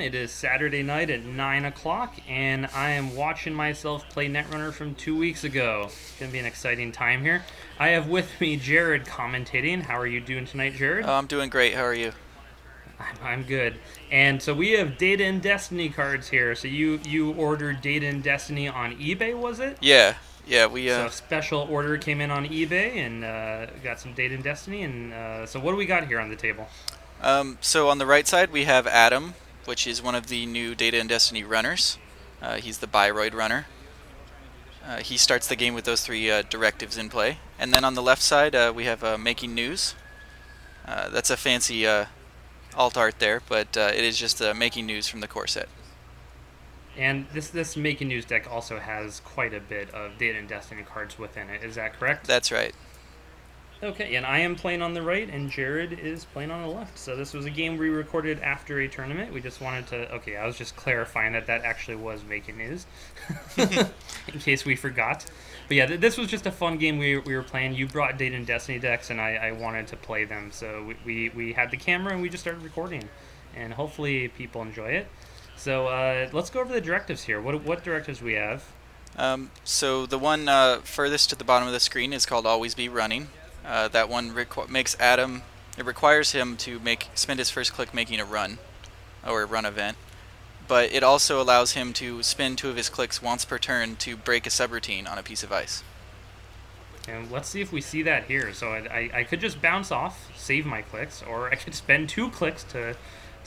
It is Saturday night at 9 o'clock, and I am watching myself play Netrunner from 2 weeks ago. It's going to be an exciting time here. I have with me Jared commentating. How are you doing tonight, Jared? I'm doing great. How are you? I'm good. And so we have Data and Destiny cards here. So you ordered Data and Destiny on eBay, was it? Yeah, yeah. We So a special order came in on eBay and got some Data and Destiny. And so what do we got here on the table? So on the right side we have Adam, which is one of the new Data and Destiny runners. He's the Biroid runner. He starts the game with those three directives in play. And then on the left side we have Making News. That's a fancy alt art there, but it is just Making News from the core set. And this Making News deck also has quite a bit of Data and Destiny cards within it. Is that correct? That's right. Okay, and I am playing on the right, and Jared is playing on the left. So this was a game we recorded after a tournament. We just wanted to... Okay, I was just clarifying that actually was Making News, in case we forgot. But yeah, this was just a fun game we were playing. You brought Data and Destiny decks, and I wanted to play them. So we had the camera, and we just started recording. And hopefully people enjoy it. So let's go over the directives here. What directives we have? So the one furthest to the bottom of the screen is called Always Be Running. That one makes Adam. It requires him to spend his first click making a run, or a run event. But it also allows him to spend 2 of his clicks once per turn to break a subroutine on a piece of ice. And let's see if we see that here. So I could just bounce off, save my clicks, or I could spend 2 clicks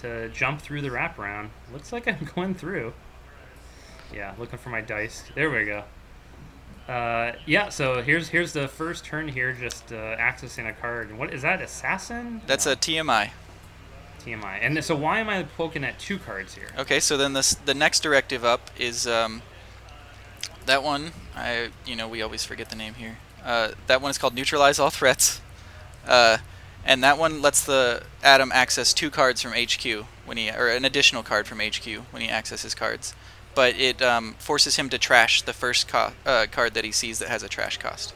to jump through the wraparound. Looks like I'm going through. Yeah, looking for my dice. There we go. Yeah, so here's the first turn here, just accessing a card. And what is that, SanSan? That's a TMI. TMI. And so why am I poking at 2 cards here? Okay, so then the next directive up is that one. We always forget the name here. That one is called Neutralize All Threats, and that one lets the Adam access 2 cards from HQ or an additional card from HQ when he accesses cards. But it forces him to trash the first card that he sees that has a trash cost.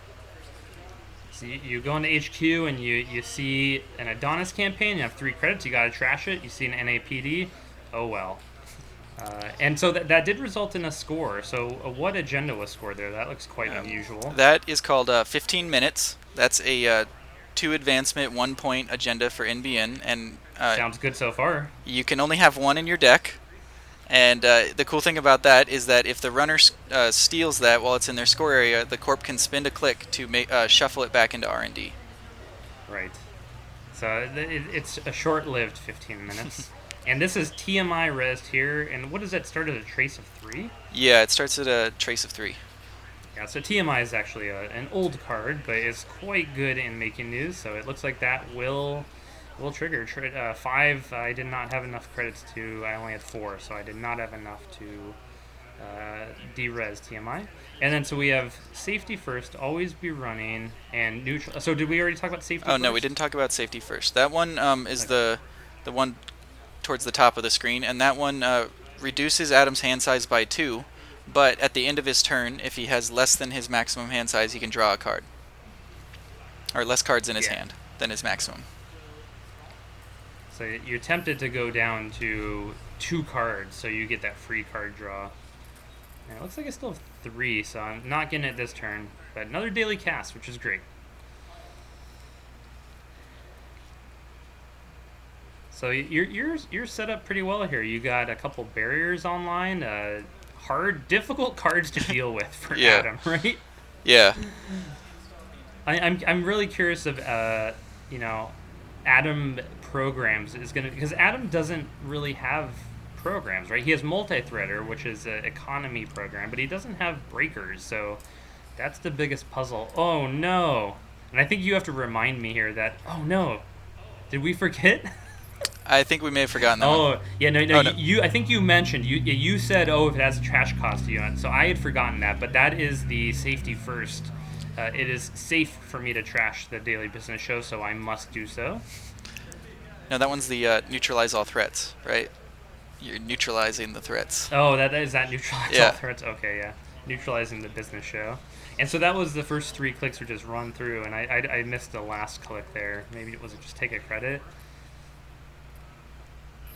So you go into HQ and you see an Adonis campaign, you have 3 credits, you gotta trash it. You see an NAPD, oh well. And so that did result in a score. So what agenda was scored there? That looks quite unusual. That is called 15 minutes. That's a 2 advancement, 1 point agenda for NBN. And sounds good so far. You can only have 1 in your deck. And the cool thing about that is that if the runner steals that while it's in their score area, the corp can spend a click to shuffle it back into R&D. Right. So it's a short-lived 15 minutes. And this is TMI res here. And what does that start at, a trace of 3? Yeah, it starts at a trace of 3. Yeah, so TMI is actually an old card, but it's quite good in Making News. So it looks like that will trigger. 5, I did not have enough credits to. I only had 4, so I did not have enough to de-res TMI. And then so we have safety first, always be running, and neutral. So did we already talk about safety first? No, we didn't talk about safety first. That one is the one towards the top of the screen, and that one reduces Adam's hand size by 2, but at the end of his turn, if he has less than his maximum hand size, he can draw a card. Or less cards in his hand than his maximum. So you're tempted to go down to 2 cards, so you get that free card draw. And it looks like I still have 3, so I'm not getting it this turn. But another daily cast, which is great. So you're set up pretty well here. You got a couple barriers online, difficult cards to deal with for Adam, right? Yeah. I'm really curious of Adam programs is going to, because Adam doesn't really have programs, right? He has multi-threader, which is an economy program, but he doesn't have breakers, so that's the biggest puzzle. Oh no. And I think you have to remind me here that, oh no, did we forget? I think we may have forgotten that one. Yeah, no. I think you mentioned, you said, if it has a trash cost to you, so I had forgotten that, but that is the safety first. It is safe for me to trash the daily business show, so I must do so. No, that one's the neutralize all threats, right? You're neutralizing the threats. Oh, that neutralize all threats? Okay, yeah. Neutralizing the business show. And so that was the first 3 clicks were just run through, and I missed the last click there. Maybe it was just take a credit.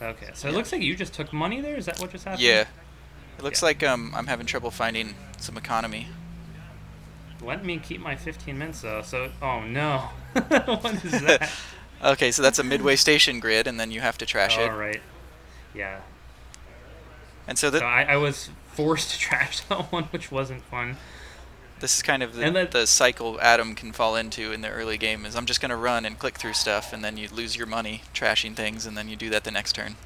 Okay, so it Yeah. looks like you just took money there. Is that what just happened? Yeah. It looks Yeah. like I'm having trouble finding some economy. Let me keep my 15 minutes though. So, oh no, what is that? Okay, so that's a midway station grid, and then you have to trash it. All right, yeah. And so So I was forced to trash that one, which wasn't fun. this is kind of And then, the cycle Adam can fall into in the early game is I'm just going to run and click through stuff, and then you lose your money trashing things, and then you do that the next turn.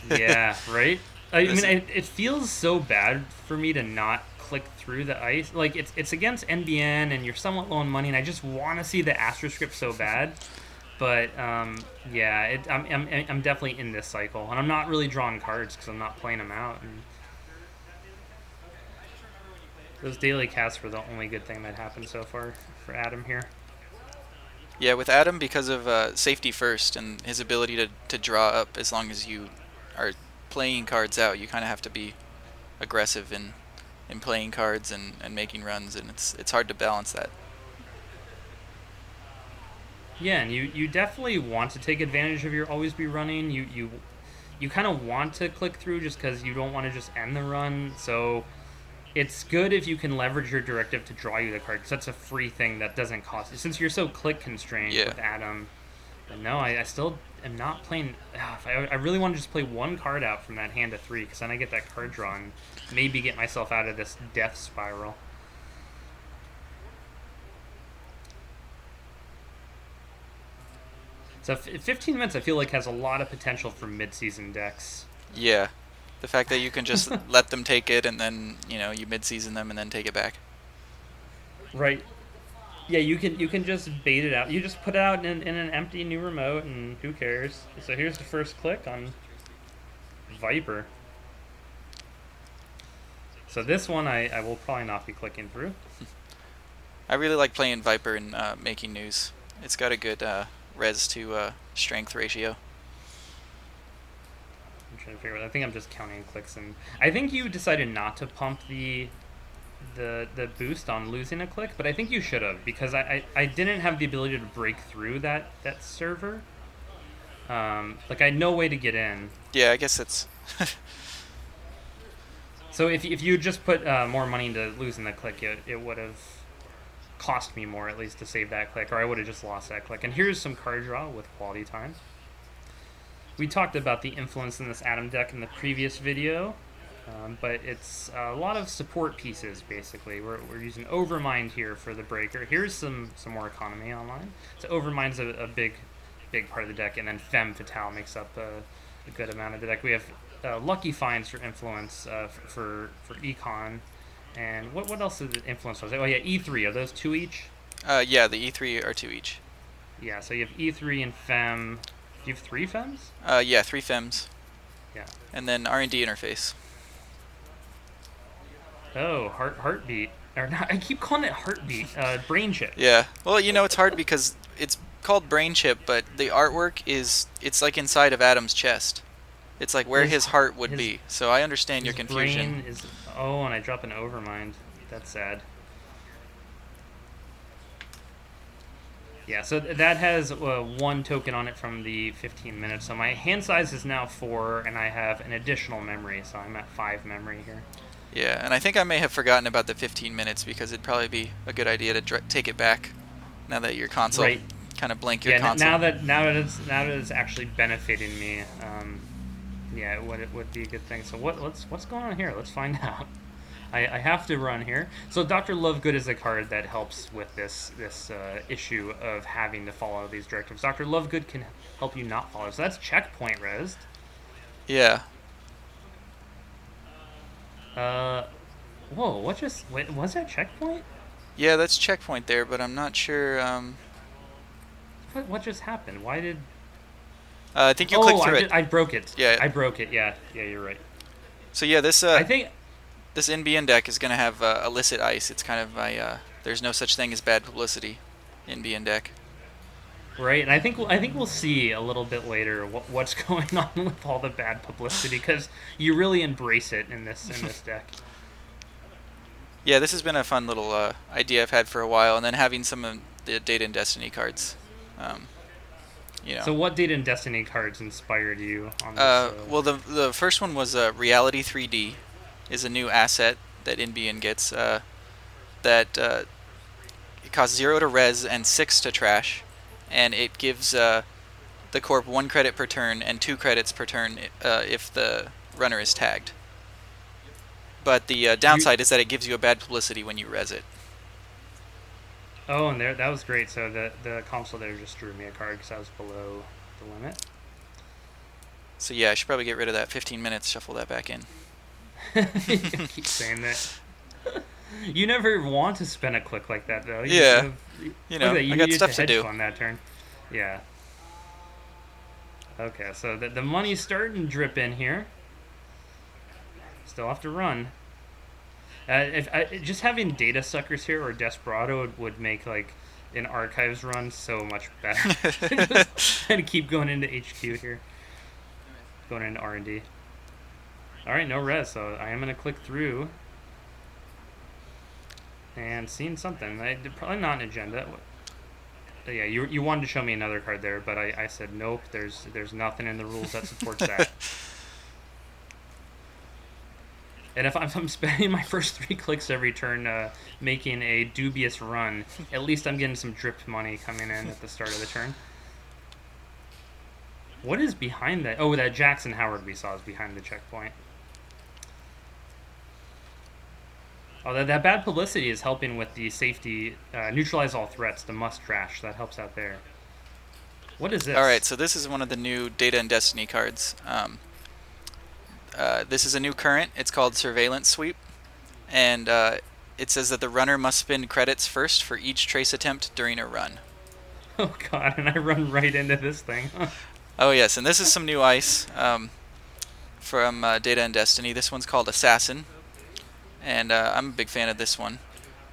yeah, right. I This mean, is, it feels so bad for me to not click through the ice. Like it's against NBN, and you're somewhat low on money, and I just want to see the Astro script so bad. But yeah, I'm definitely in this cycle, and I'm not really drawing cards because I'm not playing them out. And those daily casts were the only good thing that happened so far for Adam here. yeah, with Adam, because of safety first and his ability to draw up as long as you are playing cards out, you kind of have to be aggressive in playing cards and making runs, and it's hard to balance that. Yeah, and you definitely want to take advantage of your always be running. You kind of want to click through just because you don't want to just end the run. So it's good if you can leverage your directive to draw you the card because that's a free thing that doesn't cost you. Since you're so click constrained Yeah. with Adam. But no, I still am not playing. I really want to just play one card out from that hand to 3 because then I get that card draw and maybe get myself out of this death spiral. So 15 minutes I feel like has a lot of potential for mid-season decks. Yeah. The fact that you can just let them take it and then, you mid-season them and then take it back. Right. Yeah, you can just bait it out. You just put it out in an empty new remote, and who cares? So here's the first click on Viper. So this one I will probably not be clicking through. I really like playing Viper and making news. It's got a good res to strength ratio. I'm trying to figure out. I think I'm just counting clicks, and I think you decided not to pump the boost on losing a click, but I think you should have because I didn't have the ability to break through that server. Like I had no way to get in. Yeah, I guess that's... So if you just put more money into losing the click, it would have cost me more at least to save that click, or I would have just lost that click. And here's some card draw with quality time. We talked about the influence in this Adam deck in the previous video, but it's a lot of support pieces basically. We're using Overmind here for the breaker. Here's some more economy online. So Overmind's a big part of the deck, and then Femme Fatale makes up a good amount of the deck. We have Lucky Finds for influence for econ. And what else is the influence? Oh yeah, E3. Are those 2 each? Yeah, the E3 are 2 each. Yeah, so you have E3 and Fem. Do you have 3 Fems? Yeah, 3 Fems. Yeah. And then R&D interface. Oh, heartbeat. Or not, I keep calling it heartbeat. Brain chip. Yeah. Well, it's hard because it's called brain chip, but the artwork it's like inside of Adam's chest. It's like where his heart would be. So I understand your confusion. Brain is. Oh, and I drop an Overmind. That's sad. Yeah, so that has 1 token on it from the 15 minutes. So my hand size is now 4, and I have an additional memory, so I'm at 5 memory here. Yeah, and I think I may have forgotten about the 15 minutes because it'd probably be a good idea to take it back now that your console kind of blank your console. Now that it's actually benefiting me, yeah, it would be a good thing. So what's going on here? Let's find out. I have to run here. So Dr. Lovegood is a card that helps with this issue of having to follow these directives. Dr. Lovegood can help you not follow. So that's checkpoint resed. Yeah. Whoa, was that checkpoint? Yeah, that's checkpoint there, but I'm not sure. What just happened? Why did... I think you clicked through it. I broke it. Yeah. I broke it, yeah. Yeah, you're right. So yeah, this I think... This NBN deck is going to have illicit ice. It's kind of my there's no such thing as bad publicity NBN deck. Right, and I think we'll see a little bit later what's going on with all the bad publicity because you really embrace it in this deck. Yeah, this has been a fun little idea I've had for a while, and then having some of the Data and Destiny cards you know. So what Data and Destiny cards inspired you on this? Well, the first one was Reality 3D, is a new asset that NBN gets that it costs 0 to res and 6 to trash, and it gives the corp 1 credit per turn and 2 credits per turn if the runner is tagged. But the You, downside is that it gives you a bad publicity when you res it. oh, and that was great. So the console there just drew me a card because I was below the limit. So yeah, I should probably get rid of that 15 minutes, shuffle that back in. You keep saying that. You never want to spend a click like that, though. Yeah, you Look know, at that. You I got needed stuff to to hedge do. fund that turn. Yeah. Okay, so the money's starting to drip in here. Still have to run. Just having data suckers here or Desperado would make like an archives run so much better. Just trying to keep going into HQ here, going into R&D. All right, no res, so I am gonna click through and seeing something. Probably not an agenda. Yeah, you wanted to show me another card there, but I said nope. There's nothing in the rules that supports that. And if I'm spending my first 3 clicks every turn making a dubious run, at least I'm getting some drip money coming in at the start of the turn. What is behind that? Oh, that Jackson Howard we saw is behind the checkpoint. Oh, that bad publicity is helping with the safety. Neutralize all threats, the must trash. That helps out there. What is this? Alright, so this is one of the new Data and Destiny cards. This is a new current. It's called Surveillance Sweep. And it says that the runner must spend credits first for each trace attempt during a run. Oh god, and I run right into this thing. Oh yes, and this is some new ice from Data and Destiny. This one's called Assassin. And I'm a big fan of this one.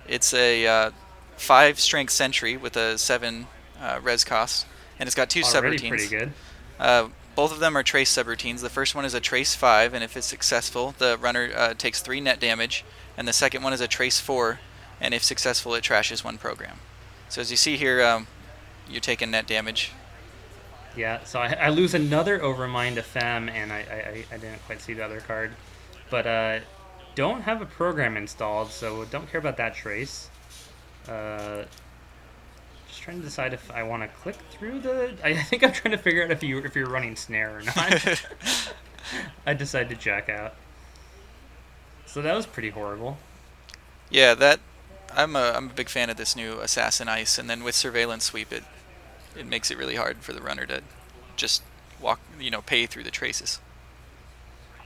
It's a 5 strength sentry with a 7 res cost, and it's got 2 Already subroutines. pretty good. Both of them are trace subroutines. The first one is a trace 5, and if it's successful, the runner takes 3 net damage, and the second one is a trace 4, and if successful, it trashes 1 program. So as you see here, you're taking net damage. Yeah, so I lose another Overmind to Fem, and I didn't quite see the other card. But don't have a program installed, so don't care about that trace. Just trying to decide if I want to click through the... I think I'm trying to figure out if you're running snare or not. I decided to jack out. So that was pretty horrible. Yeah, I'm a big fan of this new Assassin Ice, and then with Surveillance Sweep, it makes it really hard for the runner to just pay through the traces.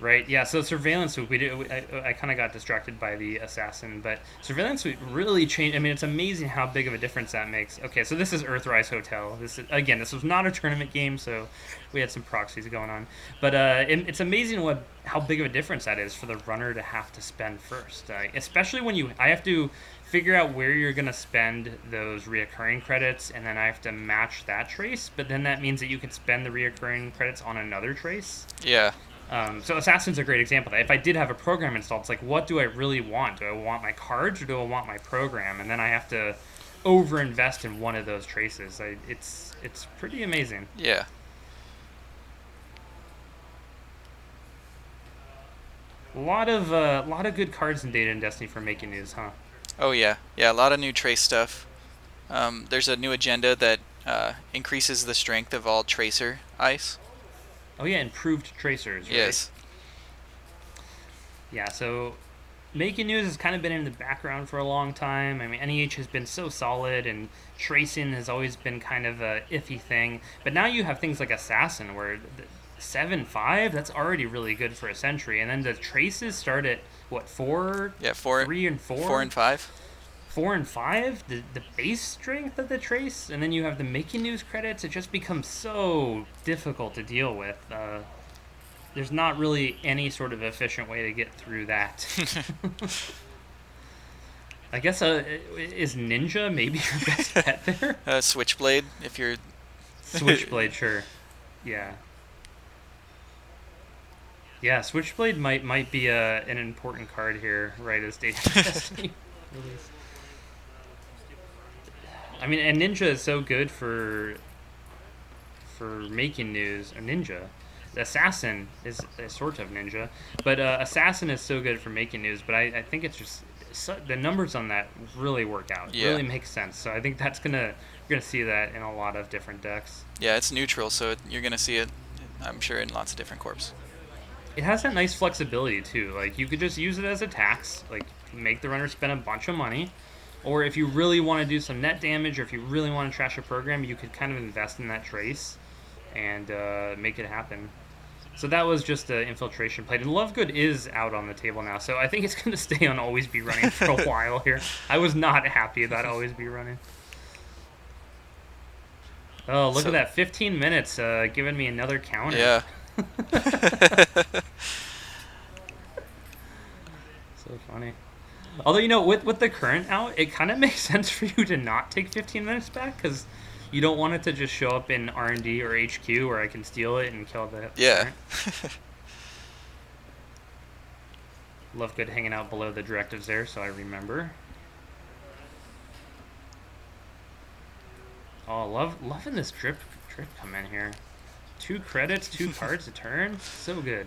Right, yeah, so Surveillance Sweep, I kind of got distracted by the Assassin, but Surveillance Sweep really changed. I mean, it's amazing how big of a difference that makes. Okay, so this is Earthrise Hotel. This was not a tournament game, so we had some proxies going on. But it's amazing how big of a difference that is for the runner to have to spend first. Especially when I have to figure out where you're going to spend those reoccurring credits, and then I have to match that trace, but then that means that you can spend the reoccurring credits on another trace. Yeah. So Assassin's a great example of that. If I did have a program installed, it's like, what do I really want? Do I want my cards or do I want my program? And then I have to overinvest in one of those traces. It's pretty amazing. Yeah. A lot of good cards in Data and Destiny for making news, huh? Oh yeah. Yeah, a lot of new trace stuff. There's a new agenda that increases the strength of all tracer ice. Oh yeah, improved tracers, right? Yes. Yeah, so making news has kind of been in the background for a long time. I mean, NEH has been so solid, and tracing has always been kind of a iffy thing. But now you have things like Assassin, where 7.5, that's already really good for a sentry. And then the traces start at, what, 4? Yeah, 4. 3 and 4? 4 and 5. 4 and 5, the base strength of the trace, and then you have the making news credits. It just becomes so difficult to deal with. There's not really any sort of efficient way to get through that. I guess is Ninja maybe your best bet there? Switchblade, if you're... Switchblade, sure. Yeah. Yeah, Switchblade might be an important card here, right, as Data Destiny release. I mean, and Ninja is so good for for making news, or ninja. Assassin is a sort of ninja, but Assassin is so good for making news. But I think it's just the numbers on that really work out. Yeah. Really makes sense. So I think you're gonna see that in a lot of different decks. Yeah, it's neutral, so you're gonna see it, I'm sure, in lots of different corps. It has that nice flexibility too. Like you could just use it as a tax, like make the runner spend a bunch of money, or if you really want to do some net damage, or if you really want to trash a program, you could kind of invest in that trace and make it happen. So that was just an infiltration plate, and Lovegood is out on the table now, so I think it's going to stay on Always Be Running for a while here. I was not happy about Always Be Running. Oh, look at that, 15 minutes, giving me another counter. Yeah. So funny. Although, you know, with the current out, it kind of makes sense for you to not take 15 minutes back, because you don't want it to just show up in R&D or HQ where I can steal it and kill the Yeah. Lovegood hanging out below the directives there, so I remember. Oh, loving this drip come in here. 2 credits, 2 cards a turn. So good.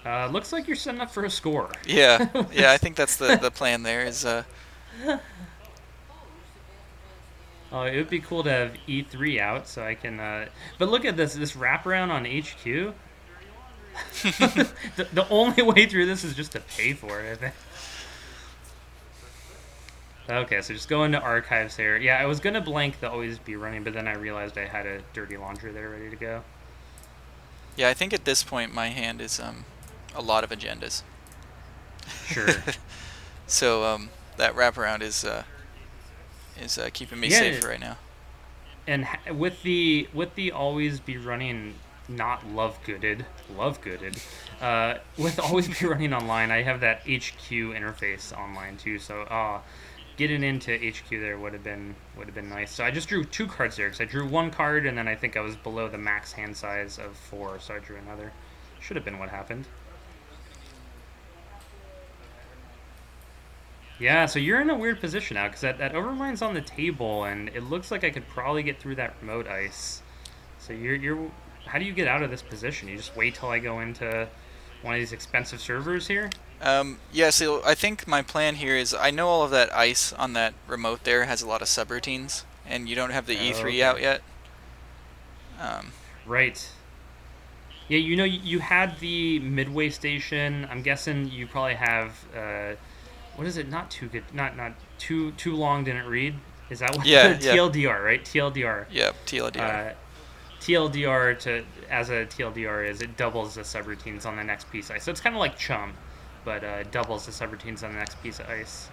Looks like you're setting up for a score. Yeah. Yeah, I think that's the plan there is Oh, it would be cool to have E3 out so I can but look at this wraparound on HQ. the only way through this is just to pay for it, I think. Okay, so just go into archives here. Yeah, I was gonna blank the Always Be Running, but then I realized I had a Dirty Laundry there ready to go. Yeah, I think at this point my hand is a lot of agendas. Sure. So that wraparound is keeping me safe right now. And with the Always Be Running not Lovegooded, with Always Be Running online, I have that HQ interface online too. So getting into HQ there would have been nice. So I just drew 2 cards there because I drew 1 card and then I think I was below the max hand size of 4, so I drew another. Should have been what happened. Yeah, so you're in a weird position now because that Overmind's on the table and it looks like I could probably get through that remote ice. So you're how do you get out of this position? You just wait till I go into one of these expensive servers here? Yeah, so I think my plan here is I know all of that ice on that remote there has a lot of subroutines, and you don't have the E3 out yet. Right. Yeah, you know, you had the midway station. I'm guessing you probably have, what is it? Not too good. Not too long. Didn't read. Is that what? Yeah, TLDR, right? TLDR. Yep, TLDR. TLDR as a TLDR is it doubles the subroutines on the next piece of ice. So it's kind of like Chum, but doubles the subroutines on the next piece of ice.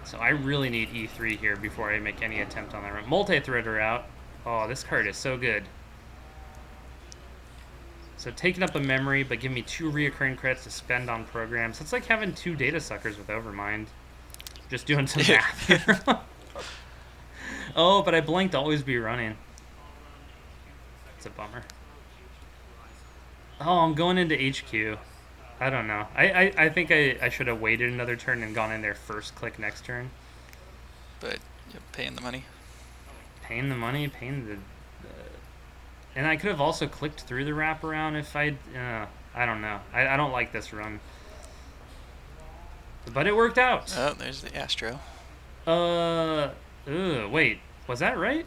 So I really need E3 here before I make any attempt on that. Multi-threader out. Oh, this card is so good. So taking up a memory, but give me 2 reoccurring credits to spend on programs. It's like having 2 data suckers with Overmind. Just doing some math here. Oh, but I blanked Always Be Running. It's a bummer. Oh, I'm going into HQ. I don't know. I think I should have waited another turn and gone in there first, click next turn. But you're paying the money. Paying the money, paying the... and I could have also clicked through the wraparound if I don't know. I don't like this run. But it worked out. Oh, there's the Astro. Wait. Was that right?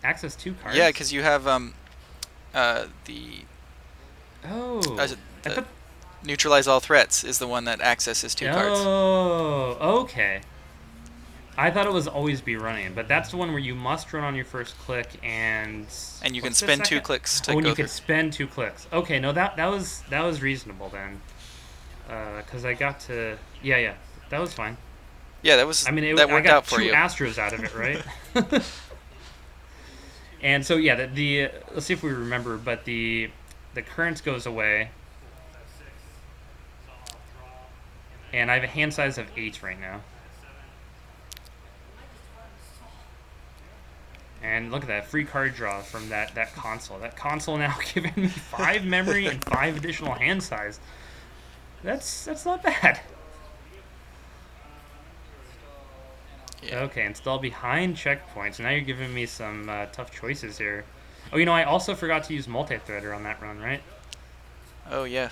Access 2 cards? Yeah, because you have the... Oh. The neutralize all threats is the one that accesses 2 cards. Oh, okay. I thought it was Always Be Running, but that's the one where you must run on your first click and you can spend 2 clicks to go. Oh, and you through. can spend 2 clicks. Okay, no, that was reasonable then, because I got to that was fine. Yeah, that was. I mean, that worked out for you. you. I got 2 Astros out of it, right? And so yeah, the let's see if we remember, but the current goes away, and I have a hand size of 8 right now. And look at that free card draw from that console. That console now giving me 5 memory and 5 additional hand size. That's not bad. Yeah. Okay, install behind checkpoints. So now you're giving me some tough choices here. Oh, I also forgot to use multi-threader on that run, right? Oh yeah.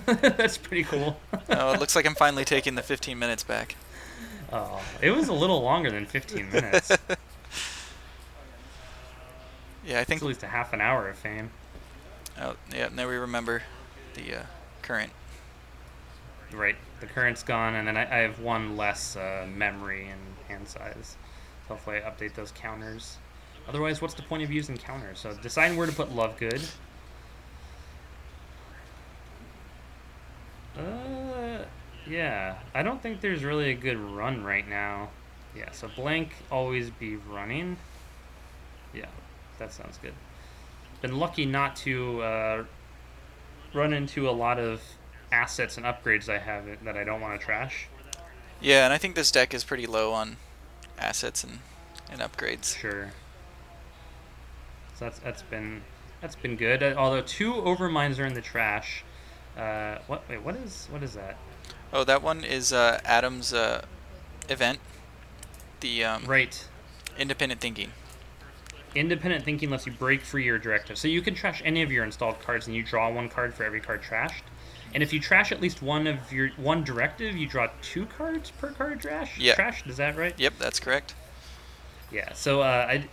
That's pretty cool. Oh, it looks like I'm finally taking the 15 minutes back. Oh, it was a little longer than 15 minutes. Yeah, I It's think. at least a half an hour of fame. Oh, yeah. Now we remember the current. Right, the current's gone, and then I have one less memory and hand size. So hopefully I update those counters. Otherwise, what's the point of using counters? So deciding where to put Love Good. Uh, yeah, I don't think there's really a good run right now. Yeah, so blank always be running. Yeah, that sounds good. Been lucky not to run into a lot of assets and upgrades I have that I don't want to trash. Yeah, and I think this deck is pretty low on assets and upgrades. Sure. So that's been good. Although two overminds are in the trash. What? Wait, what is that? Oh, that one is Adam's event, the Right. independent thinking. Independent thinking lets you break free your directive. So you can trash any of your installed cards, and you draw one card for every card trashed. And if you trash at least one directive, you draw two cards per card trash. Yeah. Trashed, is that right? Yep, that's correct. Yeah. So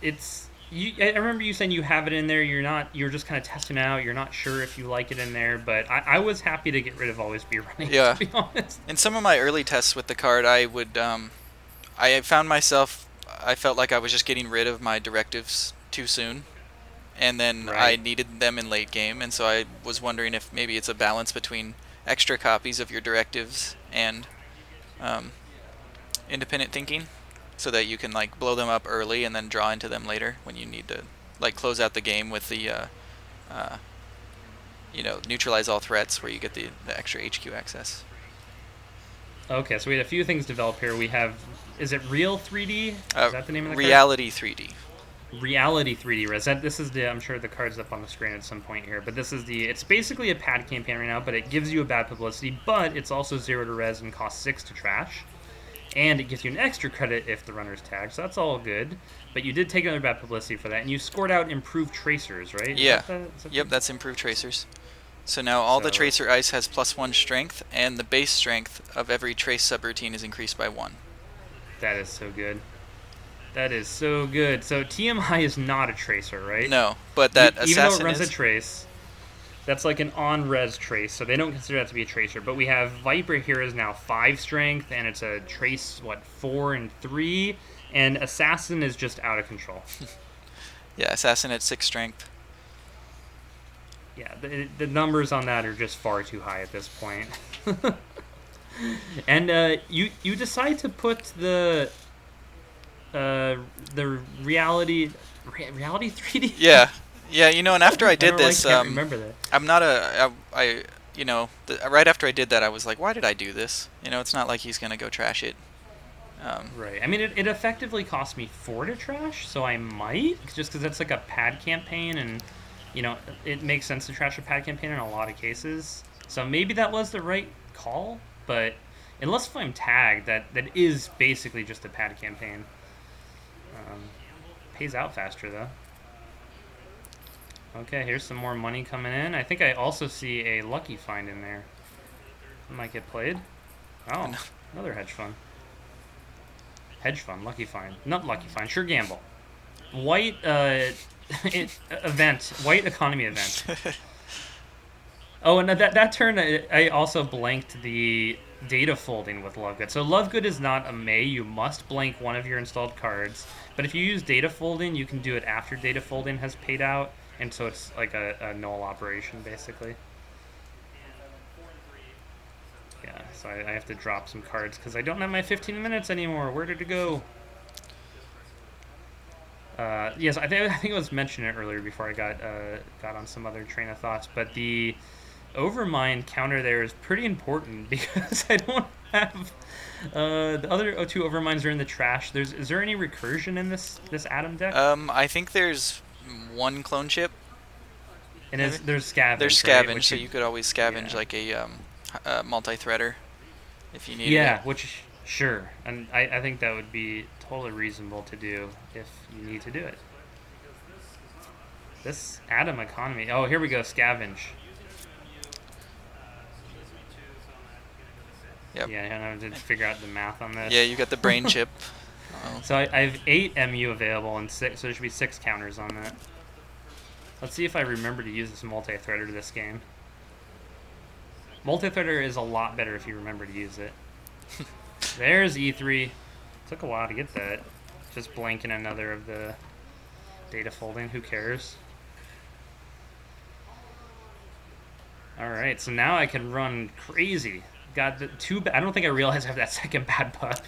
it's you. I remember you saying you have it in there. You're just kind of testing it out. You're not sure if you like it in there. But I was happy to get rid of always be running. Yeah. To be honest. In some of my early tests with the card, I found myself, I felt like I was just getting rid of my directives too soon, and then I Right. needed them in late game, and so I was wondering if maybe it's a balance between extra copies of your directives and um, independent thinking, so that you can like blow them up early and then draw into them later when you need to like close out the game with the uh, neutralize all threats, where you get the extra HQ access. Okay, so we had a few things develop here. We have, is it Real 3D? Is that the name of the Reality 3D. card? Reality 3D. This is I'm sure the card's up on the screen at some point here, but it's basically a pad campaign right now, but it gives you a bad publicity, but it's also 0 to res and costs 6 to trash. And it gives you an extra credit if the runner's tagged, so that's all good. But you did take another bad publicity for that, and you scored out improved tracers, right? Yeah. Is that Yep, that's improved tracers. So now all the So- tracer ice has +1 strength, and the base strength of every trace subroutine is increased by 1. That is so good. That is so good. So TMI is not a tracer, right? No, but that Even though it assassin runs is. a trace, that's like an on-res trace, so they don't consider that to be a tracer. But we have Viper here is now 5 strength, and it's a trace, 4 and 3, and Assassin is just out of control. Yeah, assassin at 6 strength. Yeah, the numbers on that are just far too high at this point. And you decide to put the reality 3D. Yeah, yeah. And after I did this, can't remember that. I'm not right after I did that, I was like, why did I do this? It's not like he's gonna go trash it. Right. I mean, it effectively cost me 4 to trash, so I might, just because that's like a pad campaign, and, it makes sense to trash a pad campaign in a lot of cases. So maybe that was the right call, but unless if I'm tagged, that is basically just a pad campaign. Pays out faster, though. Okay, here's some more money coming in. I think I also see a Lucky Find in there. It might get played. Oh, another hedge fund. Hedge fund, Lucky Find. Not Lucky Find, sure gamble. White event. White economy event. Oh, and that turn, I also blanked the data folding with Lovegood. So Lovegood is not a May. You must blank one of your installed cards. But if you use data folding, you can do it after data folding has paid out. And so it's like a null operation, basically. Yeah, so I have to drop some cards because I don't have my 15 minutes anymore. Where did it go? Yes, I think I was mentioning it earlier before I got on some other train of thoughts. But the Overmind counter there is pretty important because I don't have the other two Overminds are in the trash. Is there any recursion in this Atom deck? I think there's one clone chip. And there's scavenge. There's right? scavenge, so you could always scavenge like a multi-threader if you need it. Yeah, Sure, and I think that would be totally reasonable to do if you need to do it. This atom economy. Oh, here we go. Scavenge. Yep. Yeah, and I have to figure out the math on this. Yeah, you got the brain chip. Oh. So I have 8 MU available and 6, so there should be 6 counters on that. Let's see if I remember to use this multi-threader this game. Multi-threader is a lot better if you remember to use it. There's E3. Took a while to get that. Just blanking another of the data folding. Who cares? Alright, so now I can run crazy. Got the 2... I don't think I realized I have that second bad putt.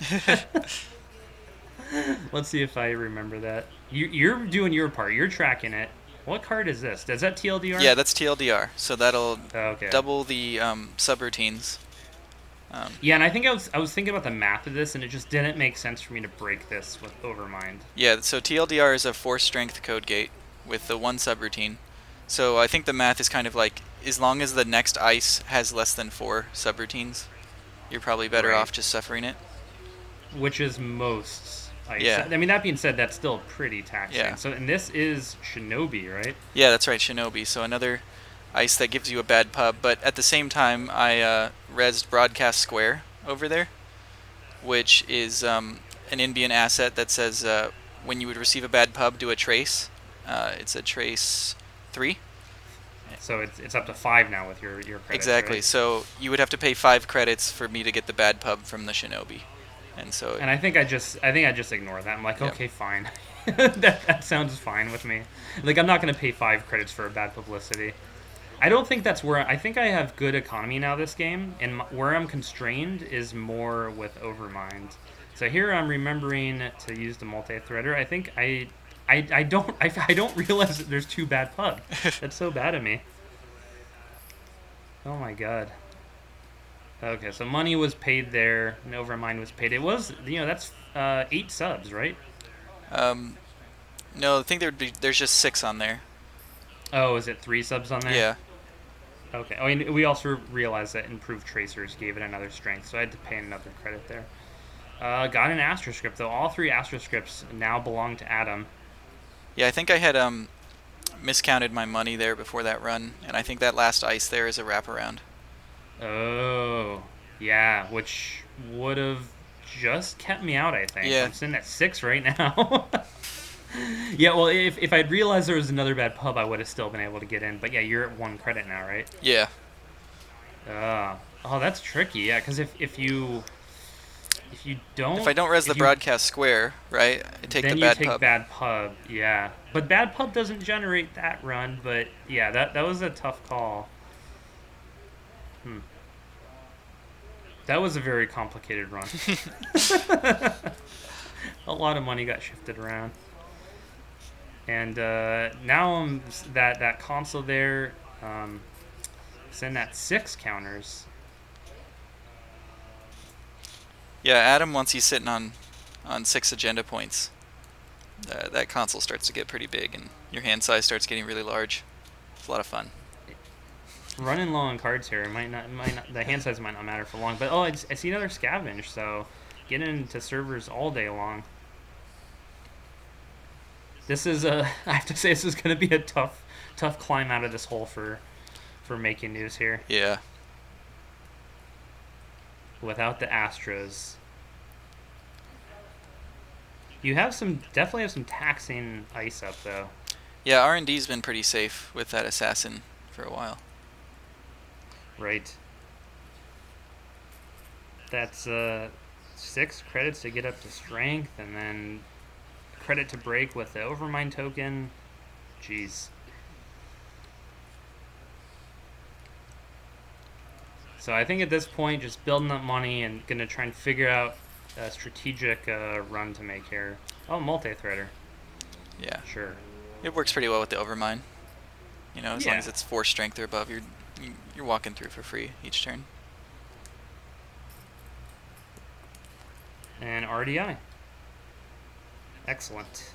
Let's see if I remember that. You're doing your part. You're tracking it. What card is this? Is that TLDR? Yeah, that's TLDR. So that'll okay. double the subroutines. Yeah, and I think I was thinking about the math of this, and it just didn't make sense for me to break this with Overmind. Yeah, so TLDR is a 4-strength code gate with the 1 subroutine. So I think the math is kind of like, as long as the next ice has less than 4 subroutines, you're probably better off just suffering it. Which is most ice. Yeah. I mean, that being saad, that's still pretty taxing. Yeah. So, and this is Shinobi, right? Yeah, that's right, Shinobi. So another ice that gives you a bad pub, but at the same time, I rezzed Broadcast Square over there, which is an NBN asset that says when you would receive a bad pub, do a trace. It's a trace 3. So it's up to 5 now with your credits. Exactly. Right? So you would have to pay 5 credits for me to get the bad pub from the Shinobi, and so. And I think I just ignore that. I'm like, Yep. okay, fine. that sounds fine with me. Like, I'm not going to pay 5 credits for a bad publicity. I don't think that's where... I think I have good economy now this game, and where I'm constrained is more with Overmind. So here I'm remembering to use the multi-threader. I think I don't realize that there's 2 bad pub. That's so bad of me. Oh my god. Okay, so money was paid there, and Overmind was paid. It was, that's 8 subs, right? No, I think there's just 6 on there. Oh, is it 3 subs on there? Yeah. Okay. I mean, we also realized that improved tracers gave it another strength, so I had to pay another credit there. Got an Astroscript, though. All 3 Astroscripts now belong to Adam. Yeah, I think I had miscounted my money there before that run, and I think that last ice there is a wraparound. Oh, yeah, which would have just kept me out, I think. Yeah. I'm sitting at 6 right now. Yeah, well, if I'd realized there was another bad pub, I would have still been able to get in. But yeah, you're at 1 credit now, right? Yeah. Oh, that's tricky. Yeah, because if you don't... If I don't res the Broadcast Square, right, I take the bad pub. Then you take bad pub, yeah. But bad pub doesn't generate that run, but yeah, that was a tough call. That was a very complicated run. A lot of money got shifted around. And now that console there, send that 6 counters. Yeah, Adam, once he's sitting on 6 agenda points, that console starts to get pretty big, and your hand size starts getting really large. It's a lot of fun. Running low on cards here, the hand size might not matter for long. But I see another scavenge, so getting into servers all day long. This is I have to say, this is going to be a tough climb out of this hole for making news here. Yeah. Without the Astros, you definitely have some taxing ice up though. Yeah, R&D's been pretty safe with that assassin for a while. Right. That's 6 credits to get up to strength, and then credit to break with the Overmind token. Jeez. So I think at this point, just building up money and going to try and figure out a strategic run to make here. Oh, multi-threader. Yeah. Sure. It works pretty well with the Overmind. As long as it's 4 strength or above, you're walking through for free each turn. And RDI. Excellent.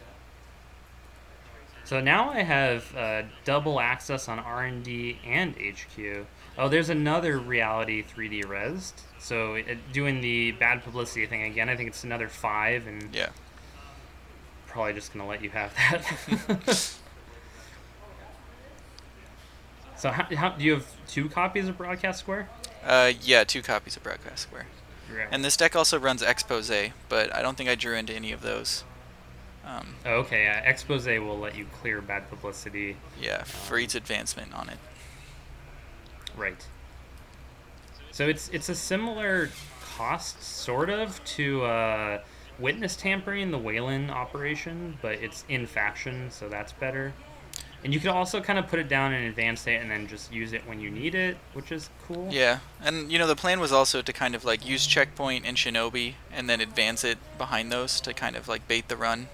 So now I have double access on R&D and HQ. Oh, there's another Reality 3D Res. So doing the bad publicity thing again, I think it's another 5, and Yeah. probably just going to let you have that. So how do you have 2 copies of Broadcast Square? Yeah, 2 copies of Broadcast Square. Right. And this deck also runs Expose, but I don't think I drew into any of those. Okay, yeah. Expose will let you clear bad publicity. Yeah, for each advancement on it. Right. So it's a similar cost, sort of, to Witness Tampering, the Wayland operation, but it's in faction, so that's better. And you could also kind of put it down in advanced state and then just use it when you need it, which is cool. Yeah, and the plan was also to kind of like use Checkpoint and Shinobi and then advance it behind those to kind of like bait the run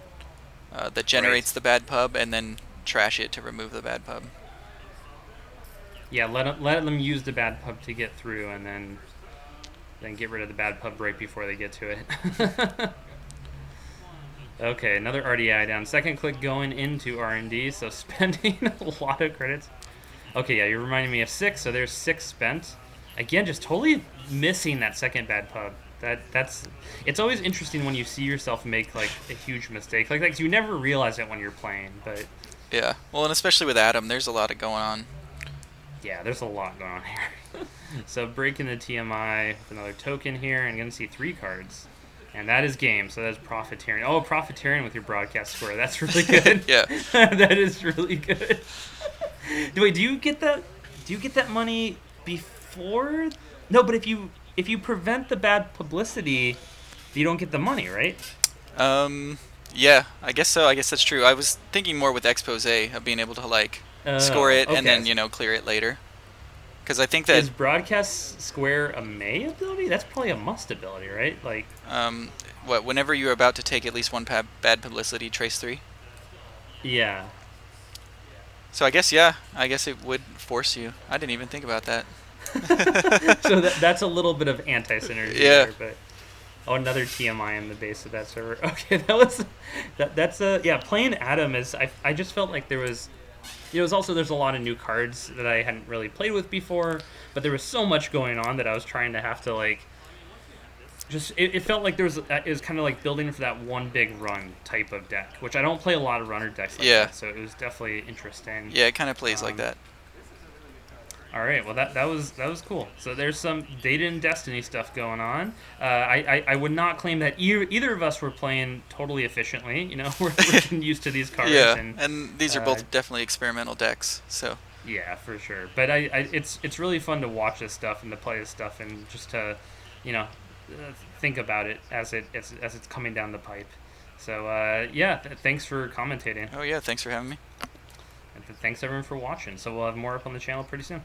that generates the bad pub, and then trash it to remove the bad pub. Yeah, let them use the bad pub to get through, and then get rid of the bad pub right before they get to it. Okay, another RDI down. Second click going into R&D, so spending a lot of credits. Okay, yeah, you're reminding me of 6, so there's 6 spent. Again, just totally missing that second bad pub. That's it's always interesting when you see yourself make like a huge mistake. Like you never realize it when you're playing, but yeah. Well, and especially with Adam, there's a lot of going on. Yeah, there's a lot going on here. So breaking the TMI with another token here, and going to see 3 cards. And that is game, so that's Profiteering. Oh, Profiteering with your Broadcast Square. That's really good. Yeah. That is really good. Wait, do you get that money before? No, but if you prevent the bad publicity, you don't get the money, right? Yeah, I guess so. I guess that's true. I was thinking more with Expose of being able to like score it and then clear it later. Because I think that is Broadcast Square a May ability? That's probably a must ability, right? Like whenever you're about to take at least 1 bad publicity, trace 3. Yeah. So I guess it would force you. I didn't even think about that. So that's a little bit of anti-synergy there, but another TMI in the base of that server. Okay, that's playing Adam is I just felt like there was there's a lot of new cards that I hadn't really played with before, but there was so much going on that I was trying to have to like just it felt like it was kind of like building for that one big run type of deck, which I don't play a lot of runner decks like that, so it was definitely interesting. Yeah, it kind of plays like that. All right, well that was cool. So there's some Data and Destiny stuff going on. I would not claim that either of us were playing totally efficiently. We're getting used to these cards. Yeah, and these are both definitely experimental decks. So yeah, for sure. But it's really fun to watch this stuff and to play this stuff and just to think about it as it's coming down the pipe. So thanks for commentating. Oh yeah, thanks for having me. And thanks everyone for watching. So we'll have more up on the channel pretty soon.